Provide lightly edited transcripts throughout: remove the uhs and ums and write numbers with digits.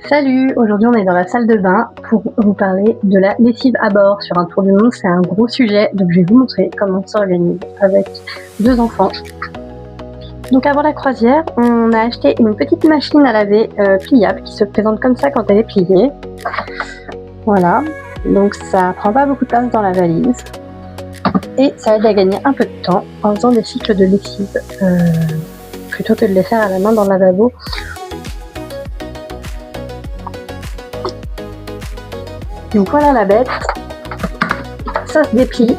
Salut, aujourd'hui on est dans la salle de bain pour vous parler de la lessive à bord sur un tour du monde. C'est un gros sujet, donc je vais vous montrer comment on s'organise avec 2 enfants. Donc avant la croisière, on a acheté une petite machine à laver pliable qui se présente comme ça quand elle est pliée. Voilà, donc ça prend pas beaucoup de place dans la valise et ça aide à gagner un peu de temps en faisant des cycles de lessive plutôt que de les faire à la main dans le lavabo. Donc voilà la bête, ça se déplie.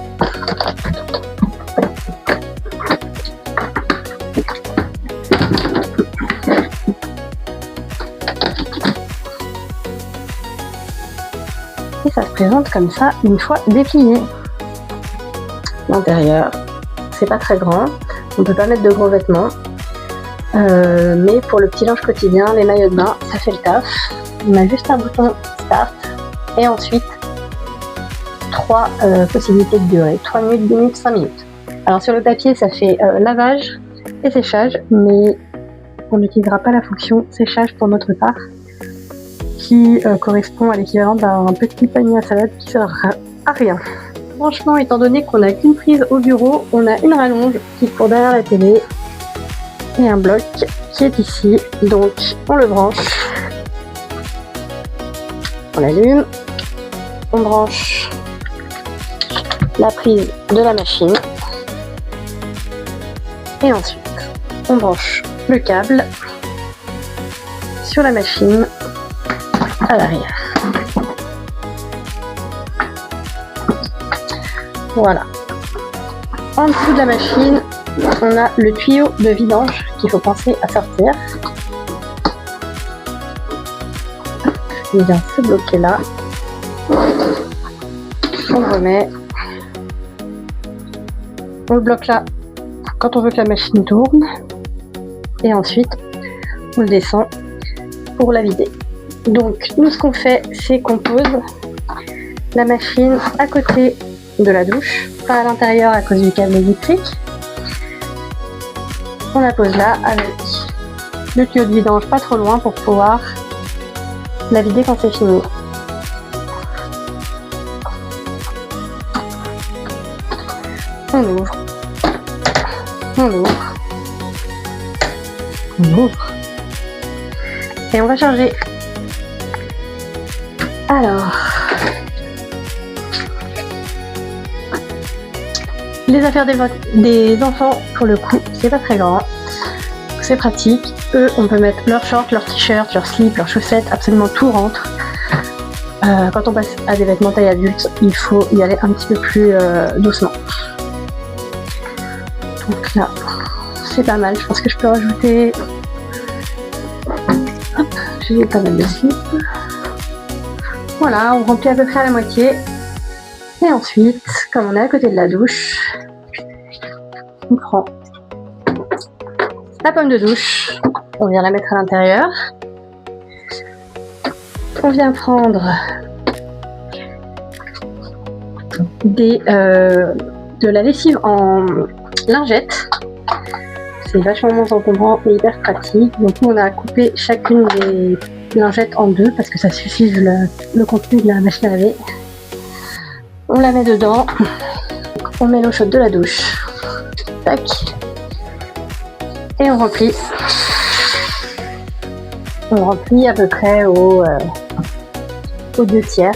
Et ça se présente comme ça une fois déplié. L'intérieur, c'est pas très grand, on peut pas mettre de gros vêtements, mais pour le petit linge quotidien, les maillots de bain, ça fait le taf. On a juste un bouton start. Et ensuite, 3 possibilités de durée, 3 minutes, 2 minutes, 5 minutes. Alors sur le papier, ça fait lavage et séchage, mais on n'utilisera pas la fonction séchage pour notre part, qui correspond à l'équivalent d'un petit panier à salade qui sert à rien. Franchement, étant donné qu'on n'a qu'une prise au bureau, on a une rallonge qui court derrière la télé et un bloc qui est ici, donc on le branche. On l'allume, on branche la prise de la machine et ensuite on branche le câble sur la machine à l'arrière. Voilà. En dessous de la machine, on a le tuyau de vidange qu'il faut penser à sortir. Il vient se bloquer là. On le remet. On le bloque là quand on veut que la machine tourne. Et ensuite, on le descend pour la vider. Donc, nous, ce qu'on fait, c'est qu'on pose la machine à côté de la douche, pas à l'intérieur à cause du câble électrique. On la pose là avec le tuyau de vidange pas trop loin pour pouvoir la vider quand c'est fini. On ouvre, on ouvre, on ouvre et on va charger. Alors, les affaires des enfants, pour le coup, c'est pas très grand, c'est pratique. Eux, on peut mettre leurs shorts, leurs t-shirts, leurs slips, leurs chaussettes, absolument tout rentre. Quand on passe à des vêtements taille adulte, il faut y aller un petit peu plus doucement. Donc là, c'est pas mal. Je pense que je peux rajouter. Hop, j'ai pas mal de slips. Voilà, on remplit à peu près à la moitié. Et ensuite, comme on est à côté de la douche, on prend la pomme de douche, on vient la mettre à l'intérieur. On vient prendre de la lessive en lingette. C'est vachement moins encombrant et hyper pratique. Donc nous on a coupé chacune des lingettes en 2 parce que ça suffit le contenu de la machine à laver. On la met dedans, on met l'eau chaude de la douche, tac, et on remplit. On remplit à peu près aux 2/3.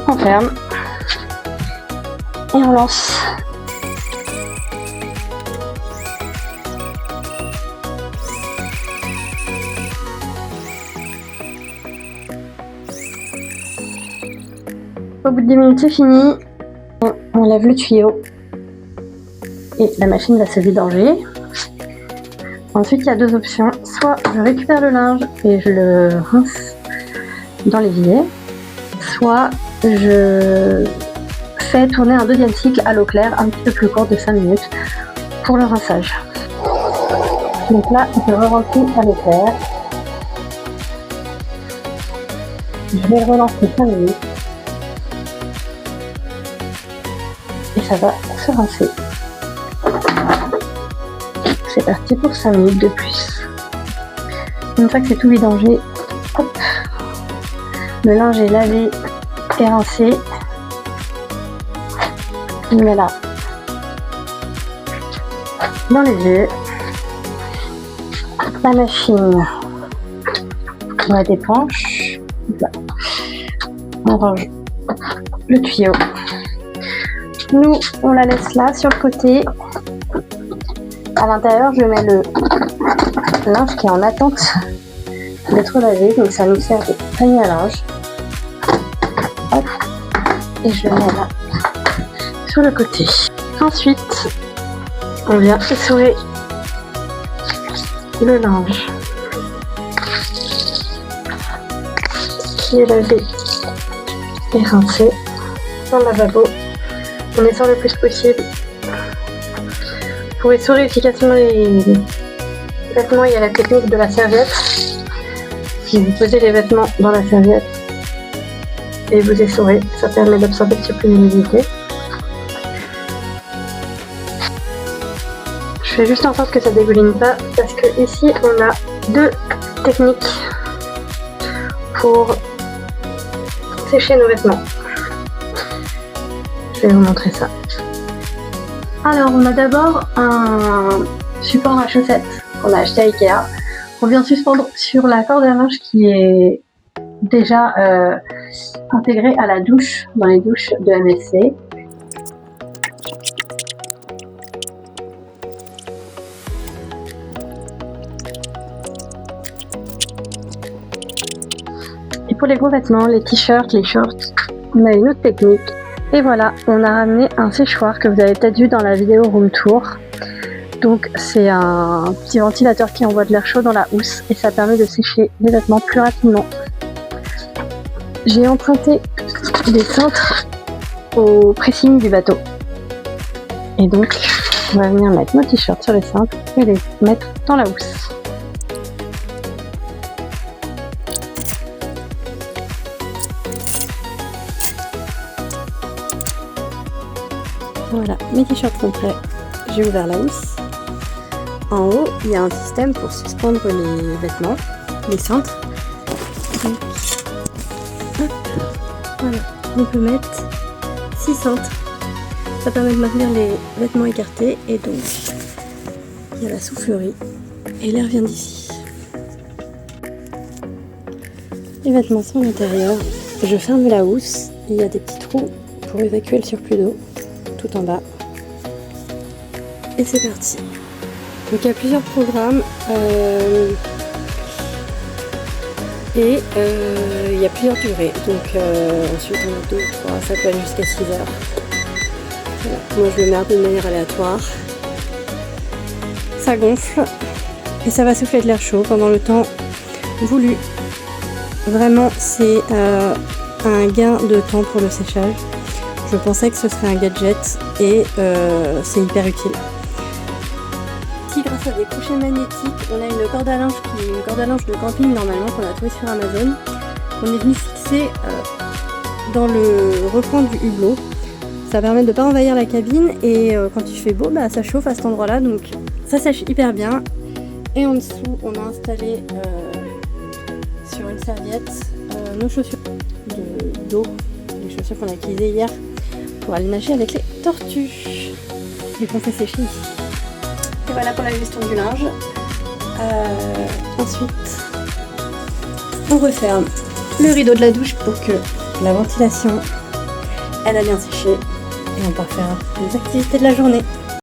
On ferme et on lance. Au bout de 10 minutes, c'est fini. On lève le tuyau et la machine va se vidanger. Ensuite, il y a 2 options. Soit je récupère le linge et je le rince dans l'évier, soit je fais tourner un 2e cycle à l'eau claire, un petit peu plus court de 5 minutes, pour le rinçage. Donc là, je re-remplis à l'eau claire. Je vais le relancer 5 minutes. Et ça va se rincer. C'est parti pour 5 minutes de plus. Une fois que c'est tout vidangé, hop, le linge est lavé et rincé. Je mets là dans les yeux. La machine, on la débranche. Là. On range le tuyau. Nous, on la laisse là sur le côté. À l'intérieur, je mets le linge qui est en attente d'être lavé. Donc ça nous sert de panier à linge. Hop. Et je le mets là sur le côté. Ensuite, on vient essorer le linge qui est lavé et rincé dans le lavabo. On essore le plus possible. Pour essorer efficacement les vêtements, il y a la technique de la serviette. Si vous posez les vêtements dans la serviette et vous essorez, ça permet d'absorber le surplus d'humidité. Je fais juste en sorte que ça dégouline pas parce que ici on a deux techniques pour sécher nos vêtements. Je vais vous montrer ça. Alors on a d'abord un support à chaussettes qu'on a acheté à Ikea. On vient suspendre sur la corde à linge qui est déjà intégrée à la douche, dans les douches de MSC. Et pour les gros vêtements, les t-shirts, les shorts, on a une autre technique. Et voilà, on a ramené un séchoir que vous avez peut-être vu dans la vidéo room tour. Donc c'est un petit ventilateur qui envoie de l'air chaud dans la housse et ça permet de sécher les vêtements plus rapidement. J'ai emprunté des cintres au pressing du bateau. Et donc on va venir mettre nos t-shirts sur les cintres et les mettre dans la housse. Voilà, mes t-shirts sont prêts. J'ai ouvert la housse. En haut, il y a un système pour suspendre les vêtements, les cintres. Donc, hop, voilà, on peut mettre 6 cintres. Ça permet de maintenir les vêtements écartés et donc il y a la soufflerie et l'air vient d'ici. Les vêtements sont à l'intérieur. Je ferme la housse. Il y a des petits trous pour évacuer le surplus d'eau. Tout en bas et c'est parti. Donc il y a plusieurs programmes et il y a plusieurs durées. Donc ensuite on a 2, 3, ça peut aller jusqu'à 6 heures. Voilà. Moi je le mets un peu de manière aléatoire. Ça gonfle et ça va souffler de l'air chaud pendant le temps voulu. Vraiment c'est un gain de temps pour le séchage. Je pensais que ce serait un gadget et c'est hyper utile. Ici, grâce à des couchets magnétiques, on a une corde à linge qui est une corde à linge de camping normalement qu'on a trouvée sur Amazon. On est venu fixer dans le recoin du hublot. Ça permet de ne pas envahir la cabine et quand il fait beau, bah, ça chauffe à cet endroit-là. Donc ça sèche hyper bien. Et en dessous, on a installé sur une serviette nos chaussures d'eau. Les chaussures qu'on a utilisées hier pour aller nager avec les tortues et qu'on fait sécher ici. Et voilà pour la gestion du linge. Ensuite, on referme le rideau de la douche pour que la ventilation elle a bien séché et on part faire les activités de la journée.